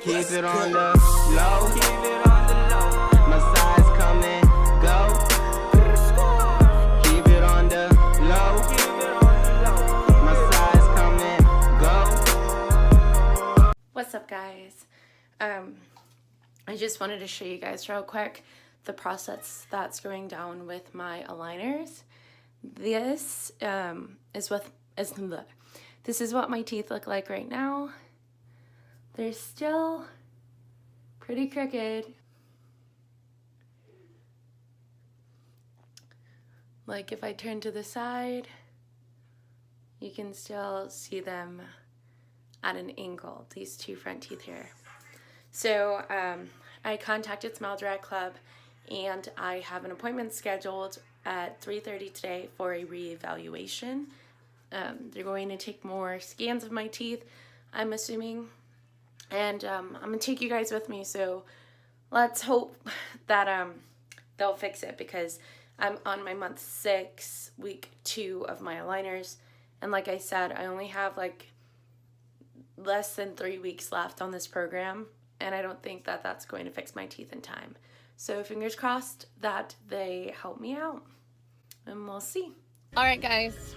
Keep it on the low. My size come and go. Keep it on the low. My size come and go. What's up, guys? I just wanted to show you guys real quick the process that's going down with my aligners. This this is what my teeth look like right now. They're still pretty crooked. Like if I turn to the side, you can still see them at an angle, these two front teeth here. So I contacted Smile Direct Club and I have an appointment scheduled at 3:30 today for a reevaluation. They're going to take more scans of my teeth, I'm assuming, and I'm gonna take you guys with me, so let's hope that they'll fix it, because I'm on my month 6, week 2 of my aligners, and like I said, I only have like less than 3 weeks left on this program, and I don't think that that's going to fix my teeth in time. So fingers crossed that they help me out, and we'll see. All right, guys.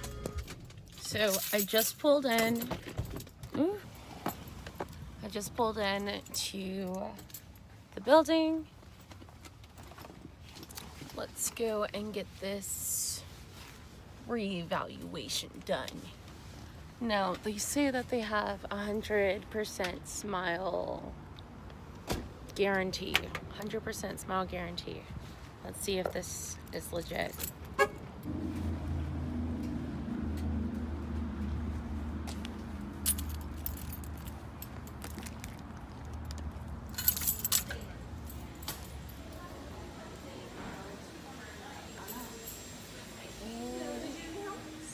So I just pulled in. I just pulled in to the building. Let's go and get this reevaluation done. Now, they say that they have 100% smile guarantee. 100% smile guarantee. Let's see if this is legit.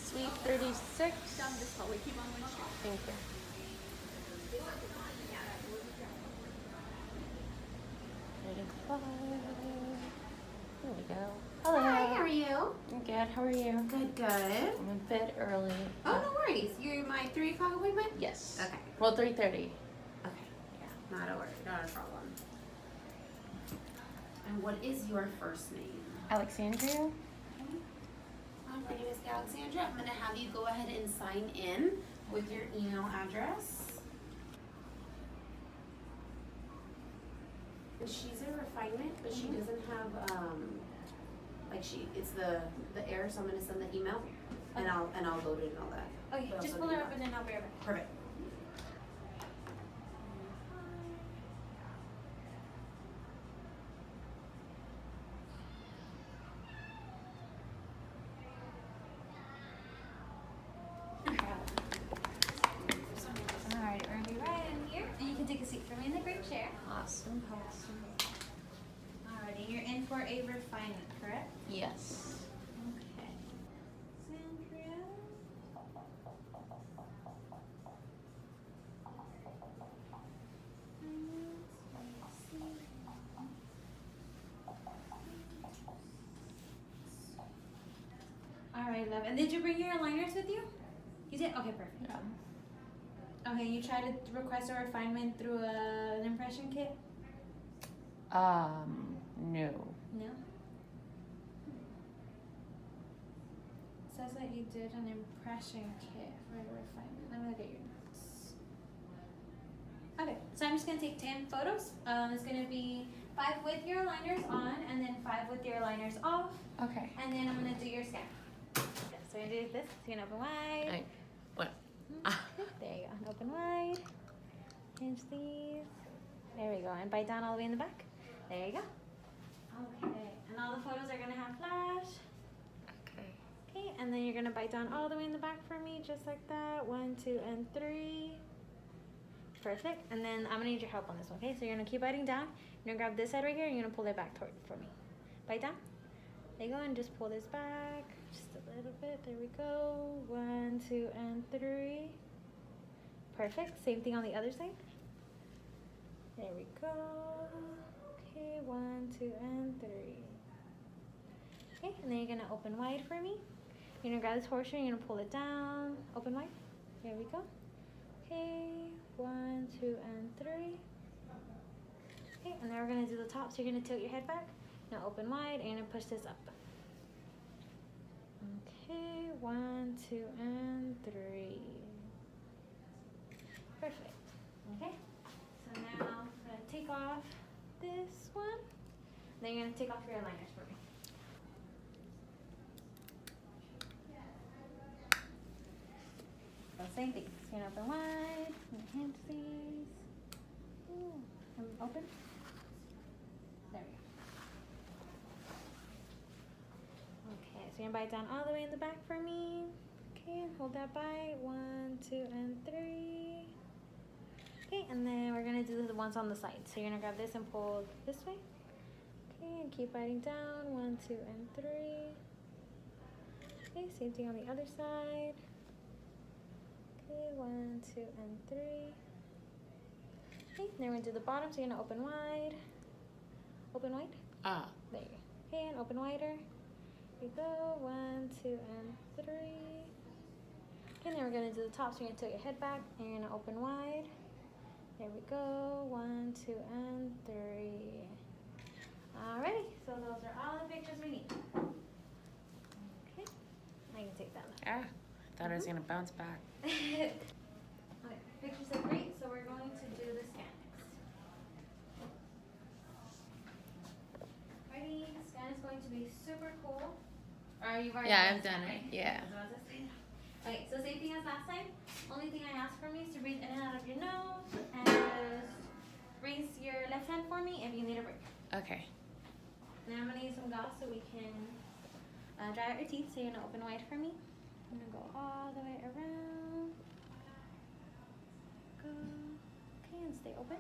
Sweet 36. Down this hallway. Keep on one street. Thank you. There we go. Hello. Hi, how are you? I'm good. How are you? Good, good. I'm a bit early. Oh, no worries. You're my 3 o'clock appointment? Yes. Okay. Well, 3:30. Okay. Yeah, not a worry. Not a problem. And what is your first name? Alexandria? My name is Alexandra. I'm going to have you go ahead and sign in with your email address. And she's a refinement, but she doesn't have, it's the error, so I'm going to send the email, and I'll load it and all that. Okay, just pull her up and then I'll be right back. Perfect. Alright, we're gonna be right in here, and you can take a seat for me in the green chair. Awesome. Awesome. Alrighty, you're in for a refinement, correct? Yes. Okay. Sandria. Alright, love. And did you bring your aligners with you? You did? Okay, perfect. Yeah. Okay, you tried to request a refinement through an impression kit? No. No? It says that you did an impression kit for a refinement. Let me look at your notes. Okay, so I'm just gonna take 10 photos. It's gonna be 5 with your aligners on and then 5 with your aligners off. Okay. And then I'm gonna do your scan. Yeah, so I'm gonna do this. So you can open wide. What? There you go. Open wide. Pinch these. There we go. And bite down all the way in the back. There you go. Okay. And all the photos are gonna have flash. Okay. Okay. And then you're gonna bite down all the way in the back for me, just like that. 1, 2, and 3. Perfect. And then I'm gonna need your help on this one. Okay. So you're gonna keep biting down. You're gonna grab this side right here. And you're gonna pull it back toward for me. Bite down. There you go. And just pull this back. Just a little bit. There we go. 1, 2, and 3. Perfect. Same thing on the other side. There we go. Okay, 1, 2, and 3. Okay, and then you're gonna open wide for me. You're gonna grab this horseshoe, you're gonna pull it down, open wide. There we go. Okay, 1, 2, and 3. Okay, and then we're gonna do the top. So you're gonna tilt your head back. Now open wide, and you're gonna push this up. Okay, 1, 2, and 3. Perfect. Okay, so now I'm gonna take off this one. Then you're gonna take off your aligners for me. So same thing. It's gonna open wide. Your hand please. Ooh. Open. There we go. Okay, so you're gonna bite down all the way in the back for me. Okay, and hold that bite. 1, 2, and 3. Okay, and then we're gonna do the ones on the side. So you're gonna grab this and pull this way. Okay, and keep biting down. 1, 2, and 3. Okay, same thing on the other side. Okay, 1, 2, and 3. Okay, then we're gonna do the bottom. So you're gonna open wide. Open wide. Ah. There you go. Okay, and open wider. Here you go. 1, 2, and 3. Okay, and then we're gonna do the top. So you're gonna tilt your head back and you're gonna open wide. There we go. 1, 2, and 3. Alrighty, so those are all the pictures we need. Okay, I can take that now. Ah, I thought I was gonna bounce back. Okay, pictures are great, so we're going to do the scan next. Ready? Scan is going to be super cool. Or you've already Yeah, done I've the scan, done it, right? yeah. Okay, so same thing as last time. Only thing I ask from you is to breathe in and out of your nose and just raise your left hand for me if you need a break. Okay. Now I'm gonna use some gauze so we can dry out your teeth. So you're gonna open wide for me. I'm gonna go all the way around. Go. Okay, and stay open.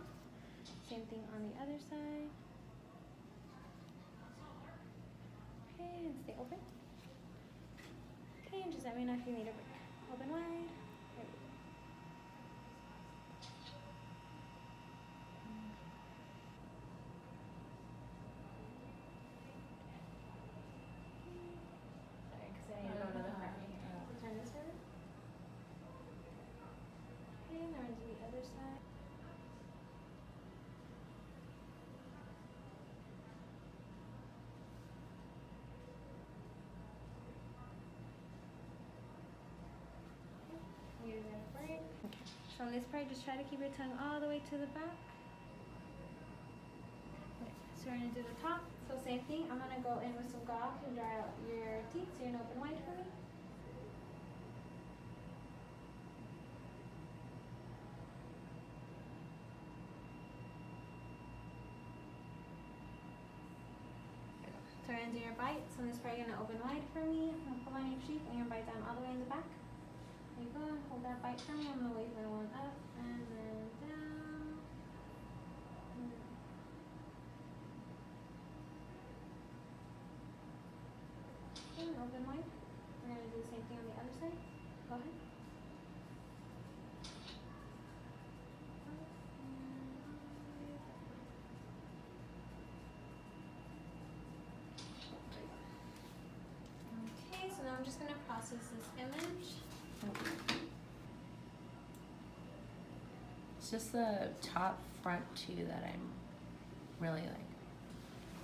Same thing on the other side. Okay, and stay open. Okay, and just let me know if you need a break. Open wide. There we go. Sorry, because I need to go to the front. So turn this over. Okay, now we're to the other side. Use that break. So on this part, just try to keep your tongue all the way to the back. Okay, so we're gonna do the top. So same thing, I'm gonna go in with some gauze and dry out your teeth. So you're gonna open wide for me. So we're gonna do your bite. So on this part, you're gonna open wide for me. I'm gonna pull on your cheek and you're gonna bite down all the way in the back. There you go, and hold that bite for me. I'm gonna wave my one up and then down. Okay, and open wide. We're gonna do the same thing on the other side. Go ahead. Okay, so now I'm just gonna process this image. It's just the top front two that I'm really like.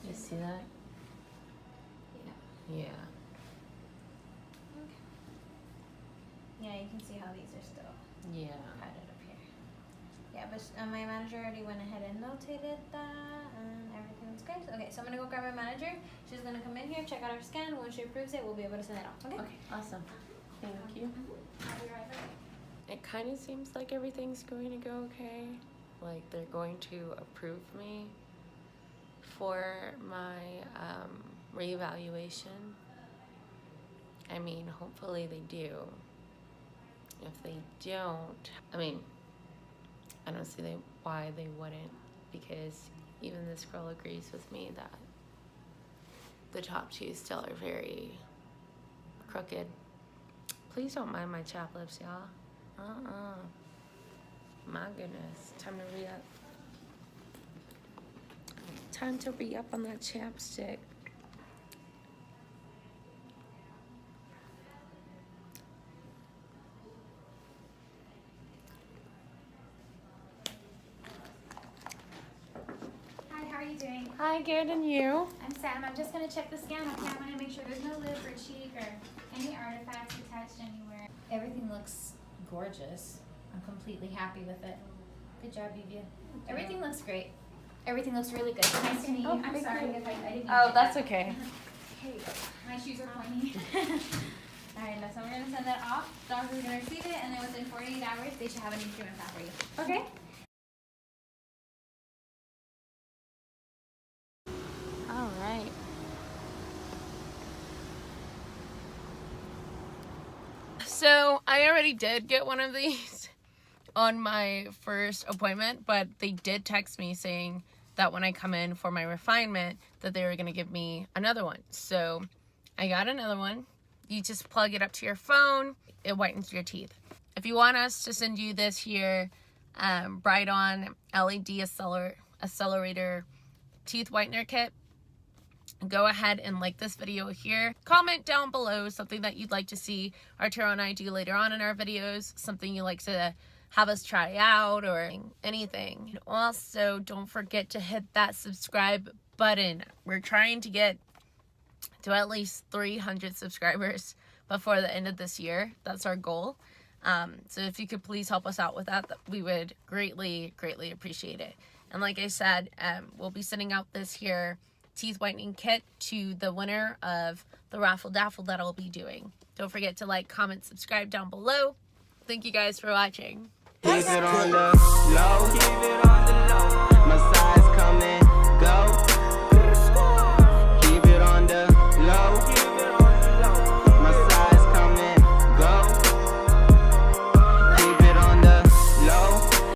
You see that? Yeah. Yeah. Okay. Yeah, you can see how these are still Yeah. padded up here. Yeah, but my manager already went ahead and notated that, and everything's good. Okay, so I'm gonna go grab my manager. She's gonna come in here, check out our scan. Once she approves it, we'll be able to send it off. Okay? Okay, awesome. Thank you. I'll be right back. It kind of seems like everything's going to go okay. Like they're going to approve me for my reevaluation. I mean, hopefully they do. If they don't, I mean, I don't see why they wouldn't, because even this girl agrees with me that the top two still are very crooked. Please don't mind my chapped lips, y'all. My goodness. Time to re-up. Time to re-up on that chapstick. Hi, Hi, good, and you? I'm Sam. I'm just gonna check the scan. Okay, I'm gonna make sure there's no lip or cheek or any artifacts attached anywhere. Everything looks gorgeous. I'm completely happy with it. Good job, Vivian. Everything looks great. Everything looks really good. Nice to meet you. I'm sorry if I didn't. Oh, that's okay. Here you go. My shoes are pointy. All right, so we're gonna send that off. Doctor's gonna receive it, and then within 48 hours, they should have an instrument plan for you. Okay? All right. So I already did get one of these on my first appointment, but they did text me saying that when I come in for my refinement that they were going to give me another one. So I got another one. You just plug it up to your phone. It whitens your teeth. If you want us to send you this here Bright On LED Accelerator Teeth Whitener Kit, go ahead and like this video here. Comment down below something that you'd like to see Arturo and I do later on in our videos, something you like to have us try out or anything. And also, don't forget to hit that subscribe button. We're trying to get to at least 300 subscribers before the end of this year. That's our goal. So if you could please help us out with that, we would greatly appreciate it. And like I said, we'll be sending out this here teeth whitening kit to the winner of the raffle daffle that I'll be doing. Don't forget to like, comment, subscribe down below. Thank you guys for watching. Keep it on the